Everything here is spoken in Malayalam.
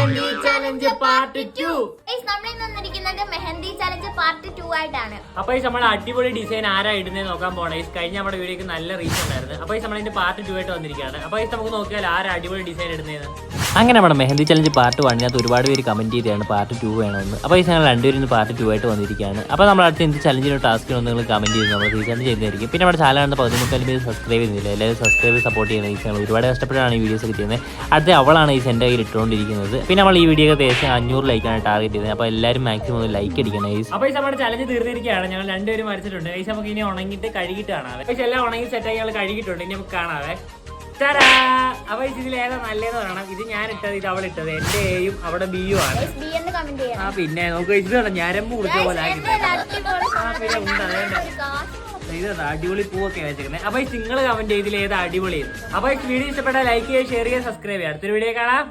Mehndi challenge part 2. Mehndi challenge part 2 ആയിട്ടാണ്. അപ്പൊ നമ്മൾ അടിപൊളി ഡിസൈൻ ആരാ ഇടുന്നത് നോക്കാൻ പോണേ. കഴിഞ്ഞ നമ്മുടെ വീഡിയോക്ക് നല്ല റീച്ച് ഉണ്ടായിരുന്നു. അപ്പൊ നമ്മളിന്റെ പാർട്ട് 2 ആയിട്ട് വന്നിരിക്കുകയാണ്. അപ്പൊ നമുക്ക് നോക്കിയാൽ ആരാ അടിപൊളി ഡിസൈൻ ഇടുന്നതെന്ന്. അങ്ങനെ നമ്മുടെ മെഹന്തി ചലഞ്ച് പാർട്ട് 1 ഒരുപാട് പേര് കമന്റ് ചെയ്താണ് പാർട്ട് 2 വേണമെന്ന്. അപ്പോൾ ഈ ഞങ്ങൾ രണ്ടുപേരും പാർട്ട് 2 ആയിട്ട് വന്നിരിക്കുകയാണ്. അപ്പോൾ നമ്മൾ അടുത്ത എന്ത് ചലഞ്ചിനോ ടാസ്കിനോ നിങ്ങൾ കമന്റ് ചെയ്ത് നമ്മൾ റീചാർജ് ചെയ്യുന്നതായിരിക്കും. പിന്നെ നമ്മുടെ ചാനൽ 13 പേര് സബ്സ്ക്രൈബ് ചെയ്യുന്നില്ല. എല്ലാവരും സബ്സ്ക്രൈബ് സപ്പോർട്ട് ചെയ്യുന്ന ഈ ചാനൽ ഒരുപാട് കഷ്ടപ്പെട്ടാണ് ഈ വീഡിയോസ് ഒക്കെ ചെയ്യുന്നത്. അടുത്ത അവളാണ് ഈ എൻ്റെ കയ്യിൽ ഇട്ടുകൊണ്ടിരിക്കുന്നത്. പിന്നെ നമ്മൾ ഈ വീഡിയോ ഏകദേശം 500 ലൈക്കാണ് ടാർഗറ്റ് ചെയ്തത്. അപ്പോൾ എല്ലാവരും മാക്സിമം ലൈക്ക് അടിക്കണം. അപ്പോൾ ഈ നമ്മുടെ ചലഞ്ച് തീർന്നിരിക്കുകയാണ്. ഞങ്ങൾ രണ്ടുപേരും മരിച്ചിട്ടുണ്ട്. ഈ നമുക്ക് ഇനി ഉണങ്ങിയിട്ട് കഴുകിയിട്ട് കാണാവേ. പക്ഷേ എല്ലാം ഉണങ്ങി സെറ്റായി ഞങ്ങൾ കഴുകിയിട്ടുണ്ട്. ഇനി നമുക്ക് കാണാവേ. അപ്പൊ ഇതിൽ ഏതാ നല്ലതെന്ന് പറയണം. ഇത് ഞാൻ ഇട്ടത്, ഇത് അവൾ ഇട്ടത്. എന്റെ എയും അവിടെ ബിയും ആണ്. ആ പിന്നെ നമുക്ക് ഇത് ഞരമ്പ് കുടിച്ച പോലെ ഇതാ അടിപൊളി പൂവൊക്കെ വെച്ചിരിക്കുന്നത്. അപ്പൊ നിങ്ങൾ കമന്റ് ചെയ്തിൽ ഏതാ അടിപൊളി. അപ്പൊ വീഡിയോ ഇഷ്ടപ്പെട്ടാൽ ലൈക്ക് ചെയ്യുക, ഷെയർ ചെയ്യുക, സബ്സ്ക്രൈബ് ചെയ്യുക. അടുത്തൊരു വീഡിയോ കാണാം.